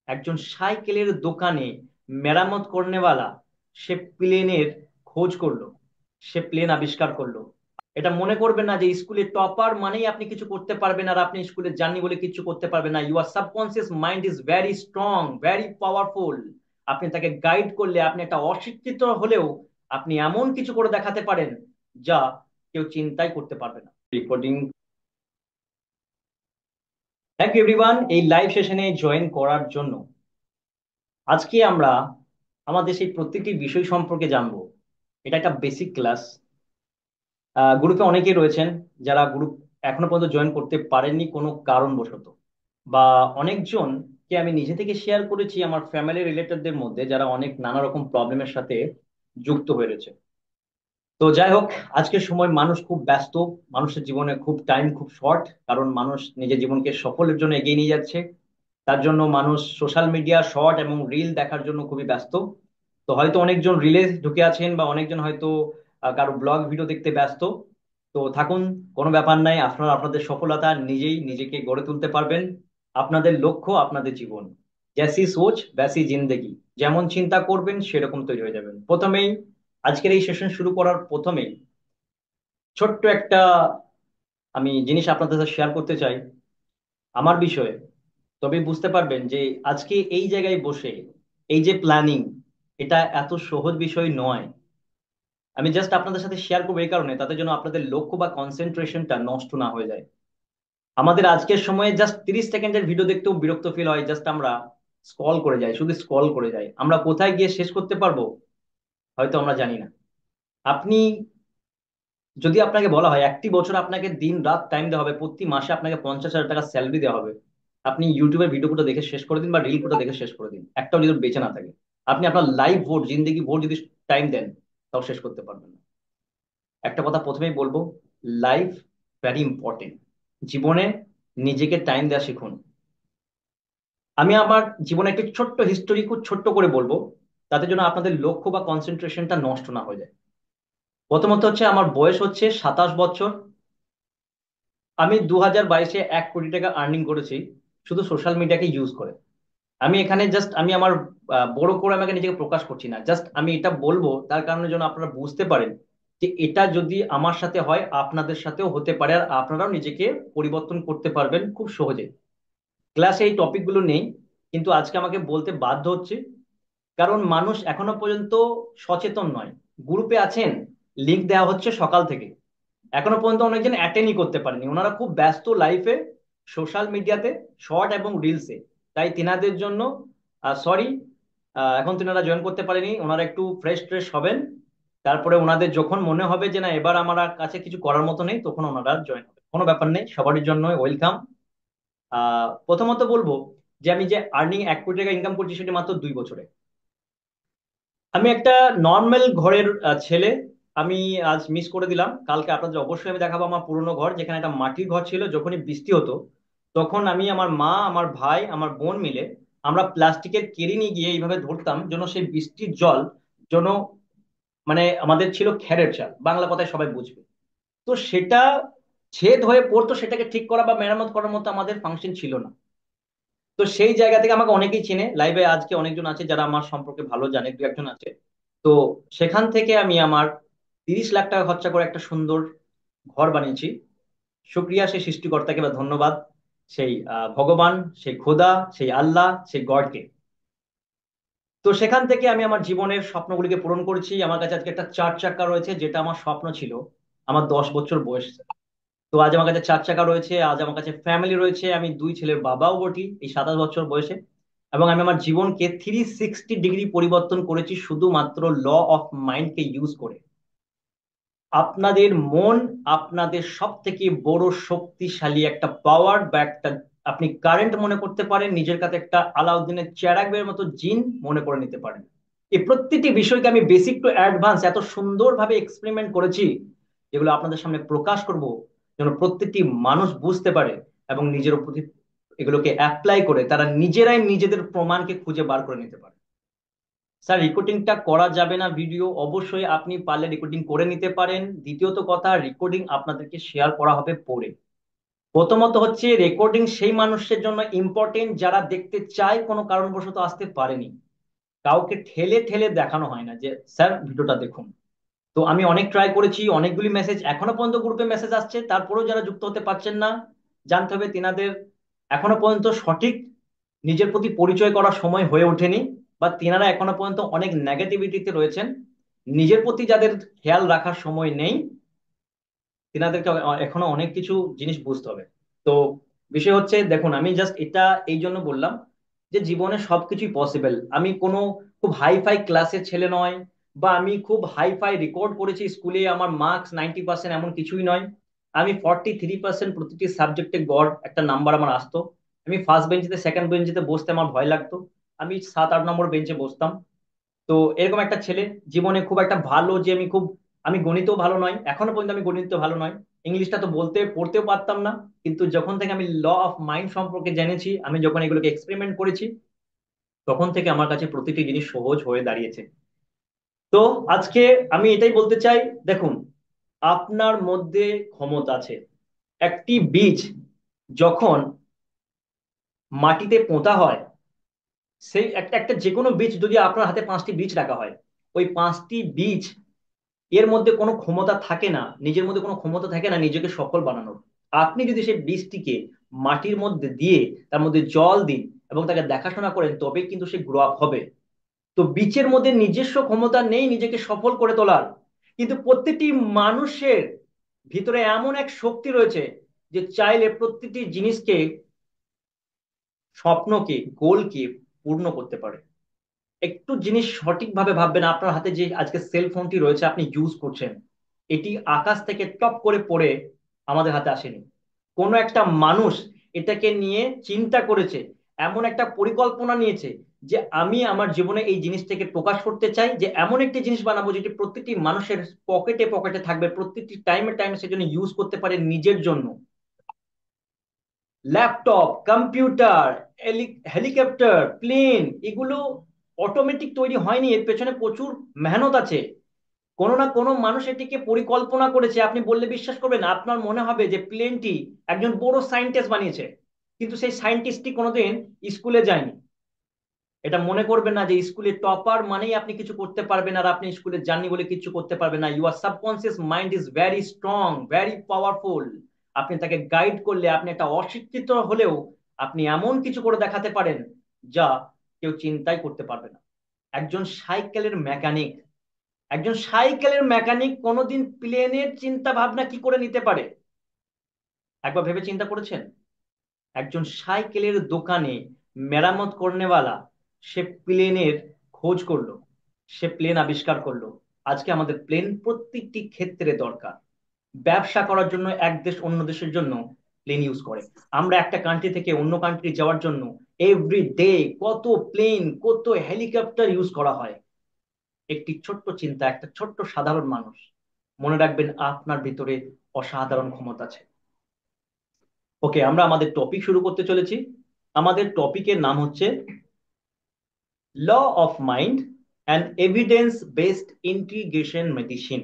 একজন সাইকেলের দোকানে মেরামত করনেওয়ালা সে প্লেনের খোঁজ করলো, সে প্লেন আবিষ্কার করলো। এটা মনে করবেন না যে স্কুলে টপার মানেই আপনি কিছু করতে পারবেন, আর আপনি স্কুলে যাননি বলে কিছু করতে পারবেন না। Your subconscious mind is very strong, very powerful. আপনি তাকে গাইড করলে, আপনি একটা অশিক্ষিত হলেও আপনি এমন কিছু করে দেখাতে পারেন যা কেউ চিন্তাই করতে পারবে না। রেকর্ডিং। থ্যাংক ইউ এভরিওয়ান এই লাইভ সেশনে জয়েন করার জন্য। আজকে আমরা আমাদের সেই প্রত্যেকটি বিষয় সম্পর্কে জানবো। এটা একটা বেসিক ক্লাস। গ্রুপে অনেকেই রয়েছেন যারা গ্রুপ এখনো পর্যন্ত জয়েন করতে পারেননি কোনো কারণবশত, বা অনেকজনকে আমি নিজে থেকে শেয়ার করেছি আমার ফ্যামিলি রিলেটেডদের মধ্যে যারা অনেক নানা রকম প্রবলেমের সাথে যুক্ত হয়ে রয়েছে। তো যাই হোক, আজকের সময় মানুষ খুব ব্যস্ত, মানুষের জীবনে খুব টাইম খুব শর্ট, কারণ মানুষ নিজের জীবনকে সফলের জন্য এগিয়ে নিয়ে যাচ্ছে। তার জন্য মানুষ সোশ্যাল মিডিয়া শর্ট এবং রিল দেখার জন্য খুবই ব্যস্ত। তো হয়তো অনেকজন রিলে ঢুকে আছেন, বা অনেকজন হয়তো কারো ব্লগ ভিডিও দেখতে ব্যস্ত। তো থাকুন, কোনো ব্যাপার নাই, আপনারা আপনাদের সফলতা নিজেই নিজেকে গড়ে তুলতে পারবেন। আপনাদের লক্ষ্য আপনাদের জীবন, জैसी সোচ वैसी জিন্দেগি। যেমন চিন্তা করবেন সেরকম তৈরি হয়ে যাবেন। প্রথমেই আজকের এই সেশন শুরু করার প্রথমেই ছোট্ট একটা আমি জিনিস আপনাদের সাথে শেয়ার করতে চাই আমার বিষয়ে। তবে বুঝতে পারবেন যে আজকে এই জায়গায় বসে এই যে প্ল্যানিং, এটা এত সহজ বিষয় নয়। আমি জাস্ট আপনাদের সাথে শেয়ার করবো এই কারণে, তাতে যেন আপনাদের লক্ষ্য বা কনসেন্ট্রেশনটা নষ্ট না হয়ে যায়। আমাদের আজকের সময়ে জাস্ট 30 সেকেন্ডের ভিডিও দেখতেও বিরক্ত ফিল হয়, জাস্ট আমরা স্ক্রল করে যাই, শুধু স্ক্রল করে যাই। আমরা কোথায় গিয়ে শেষ করতে পারবো হয়তো আমরা জানি না। আপনি, যদি আপনাকে বলা হয় একটি বছর আপনাকে দিন রাত টাইম দেওয়া হবে, প্রতি মাসে আপনাকে 50,000 টাকা স্যালারি দেওয়া হবে, আপনি ইউটিউবের ভিডিওগুলো দেখে শেষ করে দিন বা রিলগুলো দেখে শেষ করে দিন, একটাও যদি বেঁচে না থাকে। আপনি আপনার লাইফ ভোট, জিন্দগি ভোট যদি টাইম দেন, তাও শেষ করতে পারবেন না। একটা কথা প্রথমেই বলবো, লাইফ ভ্যারি ইম্পর্টেন্ট। জীবনে নিজেকে টাইম দেওয়া শিখুন। আমি আমার জীবনে একটি ছোট্ট হিস্টোরি খুব ছোট্ট করে বলবো, তাতে জন্য আপনাদের লক্ষ্য বা কনসেন্ট্রেশনটা নষ্ট না হয়ে যায়। প্রথমত হচ্ছে, আমার বয়স হচ্ছে 27 বছর। আমি 2022-এ 1 কোটি টাকা আর্নিং করেছি, শুধু সোশ্যাল মিডিয়াকে ইউজ করে। আমি এখানে জাস্ট আমি আমার বড় করে আমাকে নিজেকে প্রকাশ করছি না, জাস্ট আমি এটা বলবো তার কারণে যেন আপনারা বুঝতে পারেন যে এটা যদি আমার সাথে হয় আপনাদের সাথেও হতে পারে, আর আপনারাও নিজেকে পরিবর্তন করতে পারবেন খুব সহজে। ক্লাসে এই টপিকগুলো নেই, কিন্তু আজকে আমাকে বলতে বাধ্য হচ্ছে, কারণ মানুষ এখনো পর্যন্ত সচেতন নয়। গ্রুপে আছেন, লিংক দেওয়া হচ্ছে সকাল থেকে, এখনো পর্যন্ত অনেকজন অ্যাটেন্ডই করতে পারেনি। ওনারা খুব ব্যস্ত লাইফে, সোশ্যাল মিডিয়াতে, শর্ট এবং রিলসে। তাই তিনাদের জন্য সরি, এখন তিনারা জয়েন করতে পারেনি। ওনারা একটু ফ্রেশ ট্রেশ হবেন, তারপরে ওনাদের যখন মনে হবে যে না এবার আমার আর কাছে কিছু করার মতো নেই, তখন ওনারা জয়েন হবে। কোনো ব্যাপার নেই, সবারই জন্য ওয়েলকাম। প্রথমত বলবো যে আমি যে আর্নিং 1 কোটি টাকা ইনকাম করছি সেটা মাত্র 2 বছরে। আমি একটা নর্মাল ঘরের ছেলে। আমি আজ মিস করে দিলাম, কালকে আপনাদের অবশ্যই আমি দেখাবো আমার পুরনো ঘর, যেখানে একটা মাটির ঘর ছিল। যখনই বৃষ্টি হতো তখন আমি, আমার মা, আমার ভাই, আমার বোন মিলে আমরা প্লাস্টিকের কেরি নিয়ে গিয়ে এইভাবে ধরতাম যেন সেই বৃষ্টির জল যেন, মানে আমাদের ছিল খ্যারের চাল, বাংলা কথায় সবাই বুঝবে। তো সেটা ছেদ হয়ে পড়তো, সেটাকে ঠিক করা বা মেরামত করার মতো আমাদের ফাংশন ছিল না। তো সেই জায়গা থেকে আমাকে অনেকেই চেনে, লাইভে আজকে অনেকজন আছে যারা আমার সম্পর্কে ভালো জানে, দু একজন আছে। তো সেখান থেকে আমি আমার 30 লাখ টাকা খরচা করে একটা সুন্দর ঘর বানিয়েছি। শুক্রিয়া সেই সৃষ্টিকর্তাকে, বা ধন্যবাদ সেই ভগবান, সেই খোদা, সেই আল্লাহ, সেই গডকে। তো সেখান থেকে আমি আমার জীবনের স্বপ্নগুলিকে পূরণ করেছি। আমার কাছে আজকে একটা 4 চাকা রয়েছে, যেটা আমার স্বপ্ন ছিল আমার 10 বছর বয়সে। তো আজ আমার কাছে 4 চাকা রয়েছে, আজ আমার কাছে ফ্যামিলি রয়েছে, আমি 2 ছেলের বাবাও বটি এই 27 বছর বয়সে। এবং আমি আমার জীবনকে 360 ডিগ্রি পরিবর্তন করেছি শুধুমাত্র ল অফ মাইন্ডকে ইউজ করে। আপনাদের মন আপনাদের সব থেকে বড় শক্তিশালী একটা পাওয়ার, বা একটা আপনি কারেন্ট মনে করতে পারেন, নিজের কাছে একটা আলাউদ্দিনের চেরাগের মতো জিন মনে করে নিতে পারেন। এই প্রত্যেকটি বিষয়কে আমি বেসিক টু অ্যাডভান্স এত সুন্দরভাবে এক্সপেরিমেন্ট করেছি, যেগুলো আপনাদের সামনে প্রকাশ করব, যেন প্রত্যেকটি মানুষ বুঝতে পারে এবং নিজের প্রতি এগুলোকে অ্যাপ্লাই করে তারা নিজেরাই নিজেদের প্রমাণকে খুঁজে বার করে নিতে পারে। স্যার, রেকর্ডিংটা করা যাবে না ভিডিও? অবশ্যই আপনি পারলে রেকর্ডিং করে নিতে পারেন। দ্বিতীয়ত কথা, রেকর্ডিং আপনাদেরকে শেয়ার করা হবে পরে। প্রথমত হচ্ছে রেকর্ডিং সেই মানুষের জন্য ইম্পর্টেন্ট যারা দেখতে চায় কোনো কারণবশত আসতে পারেনি। কাউকে ঠেলে ঠেলে দেখানো হয় না যে স্যার ভিডিওটা দেখুন। তো আমি অনেক ট্রাই করেছি, অনেকগুলি মেসেজ এখনো পর্যন্ত গ্রুপে মেসেজ আসছে, তারপরেও যারা যুক্ত হতে পারছেন না, জানতে হবে তিনাদের এখনো পর্যন্ত সঠিক নিজের প্রতি পরিচয় করার সময় হয়ে ওঠেনি, বা তিনারা এখনো পর্যন্ত অনেক নেগেটিভিটিতে রয়েছেন। নিজের প্রতি যাদের খেয়াল রাখার সময় নেই, তিনাদেরকে এখনো অনেক কিছু জিনিস বুঝতে হবে। তো বিষয় হচ্ছে, দেখুন আমি জাস্ট এটা এই জন্য বললাম যে জীবনে সবকিছুই পসিবল। আমি কোনো খুব হাইফাই ক্লাসের ছেলে নয়, বা আমি খুব হাইফাই রেকর্ড করেছি স্কুলে, আমার মার্কস 90% এমন কিছুই নয়। আমি 43% প্রতিটি সাবজেক্টে গড় একটা নাম্বার আমার আসতো। আমি ফার্স্ট বেঞ্চিতে সেকেন্ড বেঞ্চিতে বসতে আমার ভয় লাগতো, আমি 7-8 নম্বর বেঞ্চে বসতাম। তো এরকম একটা ছেলে, জীবনে খুব একটা ভালো যে আমি গণিতেও ভালো নয়, এখনো পর্যন্ত আমি গণিতে ভালো নয়। ইংলিশটা তো বলতে পড়তেও পারতাম না। কিন্তু যখন থেকে আমি ল অফ মাইন্ড সম্পর্কে জেনেছি, আমি যখন এগুলোকে এক্সপেরিমেন্ট করেছি, তখন থেকে আমার কাছে প্রতিটি জিনিস সহজ হয়ে দাঁড়িয়েছে। তো আজকে আমি এটাই বলতে চাই, দেখুন, আপনার মধ্যে ক্ষমতা আছে। একটি বীজ যখন মাটিতে পোঁতা হয়, সেই একটা একটা যে কোনো বীজ, যদি আপনার হাতে 5টি বীজ রাখা হয়, ওই 5টি বীজ এর মধ্যে কোনো ক্ষমতা থাকে না, নিজের মধ্যে কোনো ক্ষমতা থাকে না নিজেকে সফল বানানোর। আপনি যদি সেই বীজটিকে মাটির মধ্যে দিয়ে তার মধ্যে জল দিন এবং তাকে দেখাশোনা করেন, তবেই কিন্তু সে গ্রো আপ হবে। তো বীজের মধ্যে নিজস্ব ক্ষমতা নেই নিজেকে সফল করে তোলার, কিন্তু প্রত্যেকটি মানুষের ভিতরে এমন এক শক্তি রয়েছে যে চাইলে প্রত্যেকটি জিনিসকে, স্বপ্নকে, গোলকে পূর্ণ করতে পারে। একটু জিনিস সঠিকভাবে ভাববেন, আপনার হাতে যে আজকে সেল ফোনটি রয়েছে আপনি ইউজ করছেন, এটি আকাশ থেকে টপ করে পড়ে আমাদের হাতে আসেনি। কোনো একটা মানুষ এটাকে নিয়ে চিন্তা করেছে, এমন একটা পরিকল্পনা নিয়েছে যে আমি আমার জীবনে এই জিনিসটাকে প্রকাশ করতে চাই, যে এমন একটি জিনিস বানাবো যেটি প্রত্যেকটি মানুষের পকেটে পকেটে থাকবে, প্রত্যেকটি টাইমে টাইমে সেজন্য ইউজ করতে পারে নিজের জন্য। ল্যাপটপ, কম্পিউটার, হেলিকপ্টার, প্লেন, এগুলো অটোমেটিক তৈরি হয়নি, এর পেছনে প্রচুর মেহনত আছে। কোনো না কোনো মানুষ এটিকে পরিকল্পনা করেছে। আপনি বললে বিশ্বাস করবেন না, আপনার মনে হবে যে প্লেনটি একজন বড় সায়েন্টিস্ট বানিয়েছে, কিন্তু সেই সায়েন্টিস্টটি কোনোদিন স্কুলে যায়নি। এটা মনে করবেন না যে স্কুলে টপার মানেই আপনি কিছু করতে পারবেন, আর আপনি স্কুলে যাননি বলে কিছু করতে পারবেন না। Your subconscious mind is very strong, very powerful. আপনি তাকে গাইড করলে, আপনি একটা অশিক্ষিত হলেও আপনি এমন কিছু করে দেখাতে পারেন যা কেউ চিন্তাই করতে পারবে না। একজন সাইকেলের মেকানিক, একজন সাইকেলের মেকানিক কোনোদিন প্লেনের চিন্তা ভাবনা কি করে নিতে পারে? একবার ভেবে চিন্তা করেছেন? একজন সাইকেলের দোকানে মেরামত করনেওয়ালা, সে প্লেনের খোঁজ করলো, সে প্লেন আবিষ্কার করলো। আজকে আমাদের প্লেন প্রত্যেকটি ক্ষেত্রে দরকার। ব্যবসা করার জন্য এক দেশ অন্য দেশের জন্য প্লেন ইউজ করে। আমরা একটা কান্ট্রি থেকে অন্য কান্ট্রি যাওয়ার জন্য এভরি ডে কত প্লেন, কত হেলিকপ্টার ইউজ করা হয়। একটি ছোট্ট চিন্তা, একটা ছোট্ট সাধারণ মানুষ, মনে রাখবেন আপনার ভিতরে অসাধারণ ক্ষমতা আছে। ওকে, আমরা আমাদের টপিক শুরু করতে চলেছি। আমাদের টপিকের নাম হচ্ছে law of mind and evidence based integration medicine.